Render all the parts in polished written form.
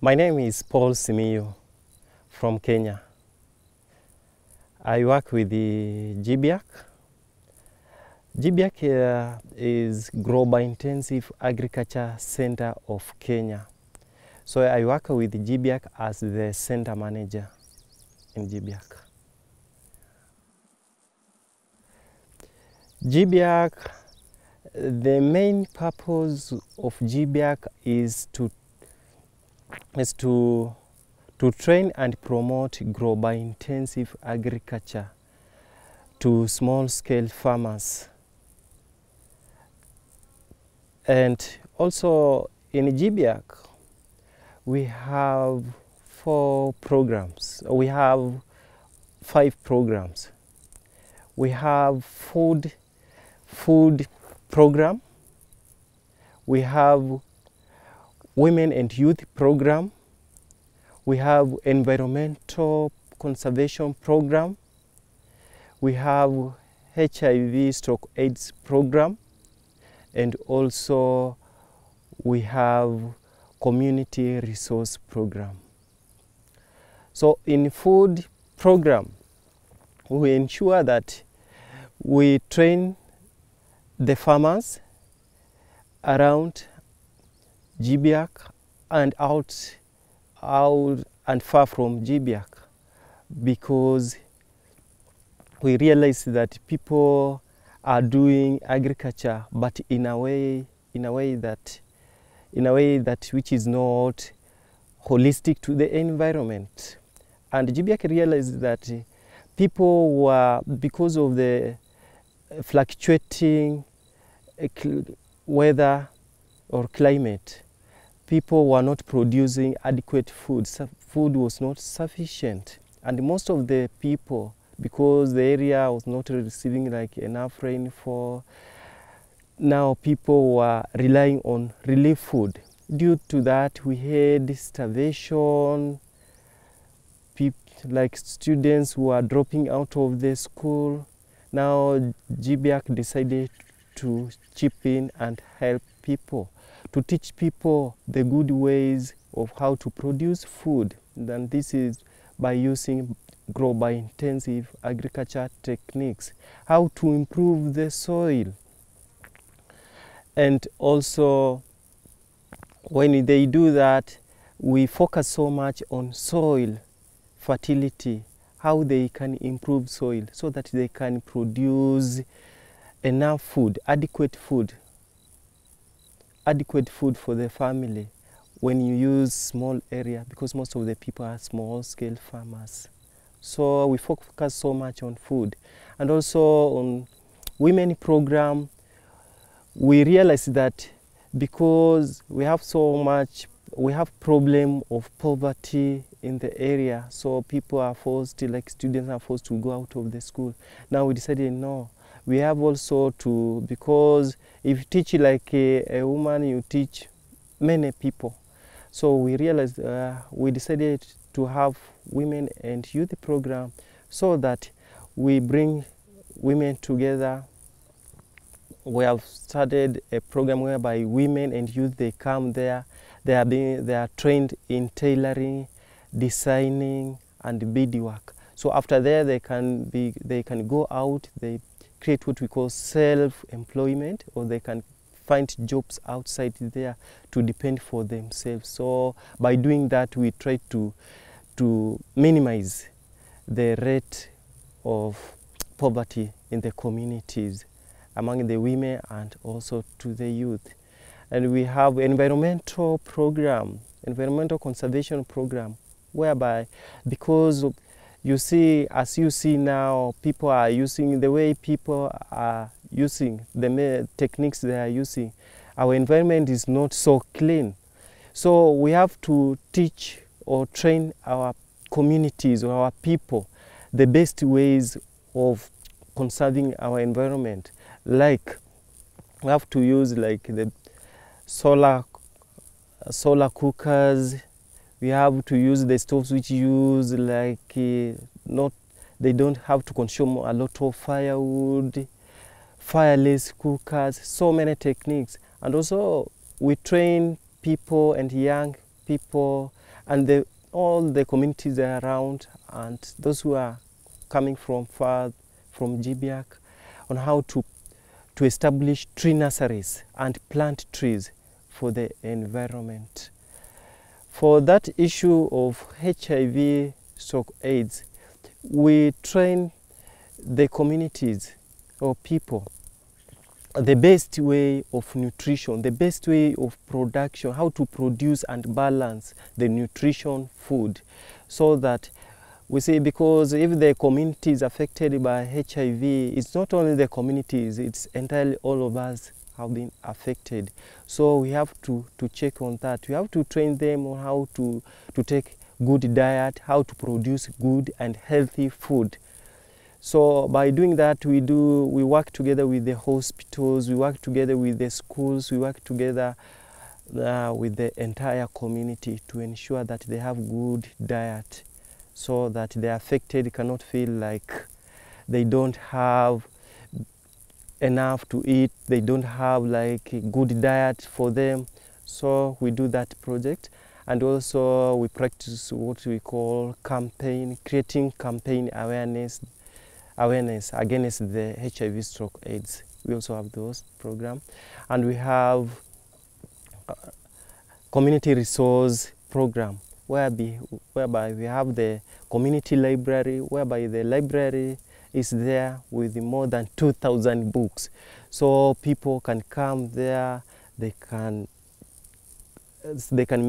My name is Paul Simiyu from Kenya. I work with the GBIAC. GBIAC is Global Intensive Agriculture Center of Kenya. So I work with the GBIAC as the center manager in GBIAC. GBIAC, the main purpose of GBIAC is to train and promote global intensive agriculture to small-scale farmers. And also in GBIAC, we have 4 programs. We have 5 programs. We have food program. We have women and youth program. We have environmental conservation program. We have HIV/AIDS program. And also we have community resource program. So in food program, we ensure that we train the farmers around GBIAC and out and far from GBIAC, because we realize that people are doing agriculture, but in a way that which is not holistic to the environment. And GBIAC realized that people were, because of the fluctuating weather or climate, people were not producing adequate food. Food was not sufficient, and most of the people, because the area was not receiving like enough rainfall, now people were relying on relief food. Due to that, we had starvation, like students who are dropping out of the school. Now GBIAC decided to chip in and help people, to teach people the good ways of how to produce food. And this is by using global intensive agriculture techniques, how to improve the soil. And also, when they do that, we focus so much on soil fertility, how they can improve soil so that they can produce enough food, adequate food for the family when you use small area, because most of the people are small-scale farmers. So we focus so much on food. And also on women program, we realize that because we have problem of poverty in the area, so people are forced, like students are forced to go out of the school. Now we decided, no, we have also to, because if you teach like a woman, you teach many people. So we realized, we decided to have women and youth program so that we bring women together. We have started a program whereby women and youth, they come there, they are trained in tailoring, designing and beadwork. So after there they can go out, they create what we call self-employment, or they can find jobs outside there to depend for themselves. So by doing that, we try to minimize the rate of poverty in the communities among the women and also to the youth. And we have environmental program, environmental conservation program, whereby, because you see, as you see now, people are using, the way people are using the techniques they are using, our environment is not so clean. So we have to teach or train our communities or our people the best ways of conserving our environment. Like, we have to use like the solar cookers. We have to use the stoves which use like they don't have to consume a lot of firewood, fireless cookers, so many techniques. And also we train people and young people and all the communities around and those who are coming from far from Jibiak on how to establish tree nurseries and plant trees for the environment. For that issue of HIV/AIDS, we train the communities or people the best way of nutrition, the best way of production, how to produce and balance the nutrition food, so that we see, because if the community is affected by HIV, it's not only the communities, it's entirely all of us have been affected. So we have to check on that. We have to train them on how to take good diet, how to produce good and healthy food. So by doing that, we work together with the hospitals, we work together with the schools, we work together with the entire community to ensure that they have good diet, so that the affected cannot feel like they don't have enough to eat, they don't have like a good diet for them. So we do that project, and also we practice what we call creating campaign awareness against the HIV/AIDS. We also have those programs, and we have community resource program whereby we have the community library, whereby the library is there with more than 2,000 books. So people can come there, they can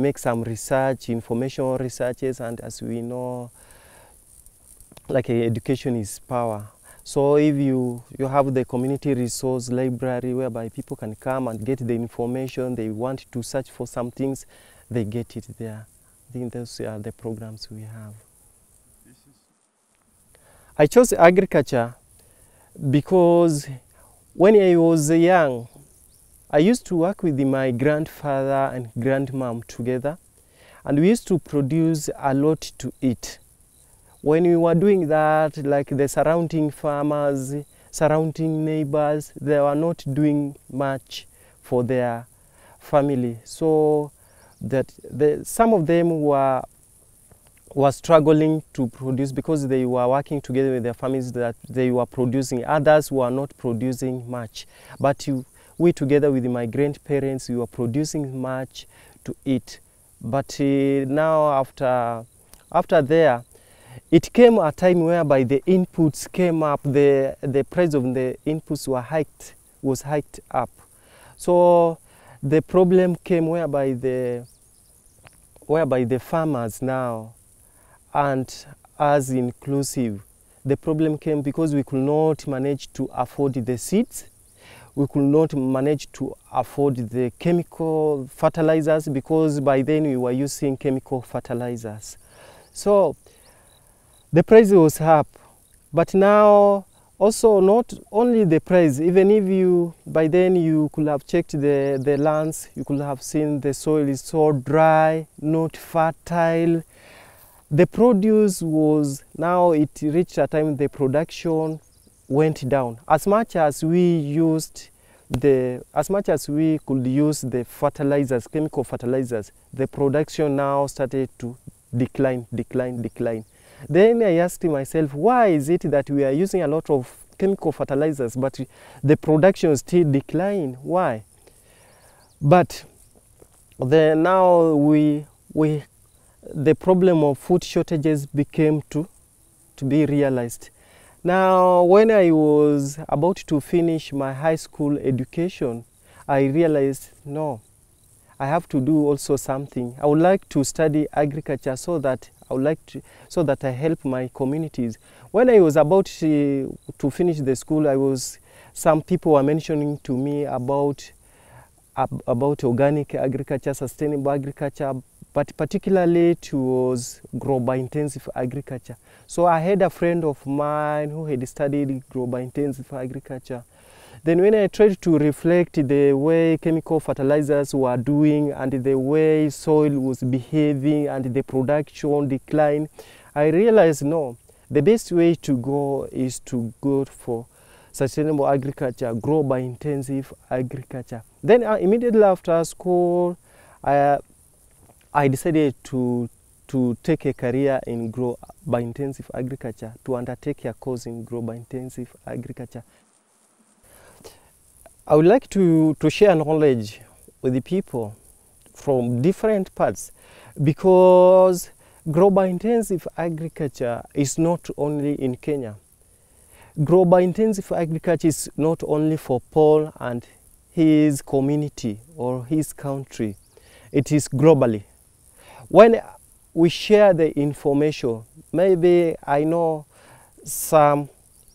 make some research, informational researches, and as we know, like education is power. So if you have the community resource library whereby people can come and get the information, they want to search for some things, they get it there. I think those are the programs we have. I chose agriculture because when I was young, I used to work with my grandfather and grandmom together, and we used to produce a lot to eat. When we were doing that, like the surrounding farmers, surrounding neighbors, they were not doing much for their family. So that some of them were struggling to produce because they were working together with their families, that they were producing. Others were not producing much. But we together with my grandparents, we were producing much to eat. But now after there, it came a time whereby the inputs came up, the price of the inputs was hiked up. So the problem came whereby the farmers now, and as inclusive, the problem came because we could not manage to afford the seeds, we could not manage to afford the chemical fertilizers, because by then we were using chemical fertilizers. So the price was up, but now also not only the price, even if by then you could have checked the lands, you could have seen the soil is so dry, not fertile. The produce was, now it reached a time the production went down. As much as we could use the fertilizers, chemical fertilizers, the production now started to decline. Then I asked myself, why is it that we are using a lot of chemical fertilizers but the production still decline? Why? But now the problem of food shortages became to be realized. Now, when I was about to finish my high school education, I realized, no, I have to do also something. I would like to study agriculture so that I help my communities. When I was about to finish the school, some people were mentioning to me about organic agriculture, sustainable agriculture, but particularly towards grow-by-intensive agriculture. So I had a friend of mine who had studied grow-by-intensive agriculture. Then when I tried to reflect the way chemical fertilizers were doing and the way soil was behaving and the production decline, I realized, no, the best way to go is to go for sustainable agriculture, grow-by-intensive agriculture. Then immediately after school, I decided to to take a career in grow by intensive agriculture, to undertake a course in grow by intensive agriculture. I would like to share knowledge with the people from different parts, because grow by intensive agriculture is not only in Kenya. Grow by intensive agriculture is not only for Paul and his community or his country, it is globally. When we share the information, maybe I know some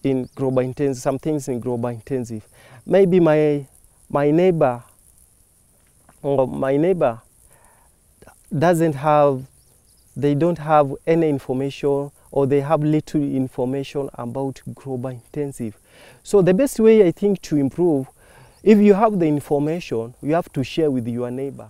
in grow by intensive, some things in grow by intensive. Maybe my neighbor doesn't have, they don't have any information, or they have little information about grow by intensive. So the best way, I think, to improve, if you have the information, you have to share with your neighbor.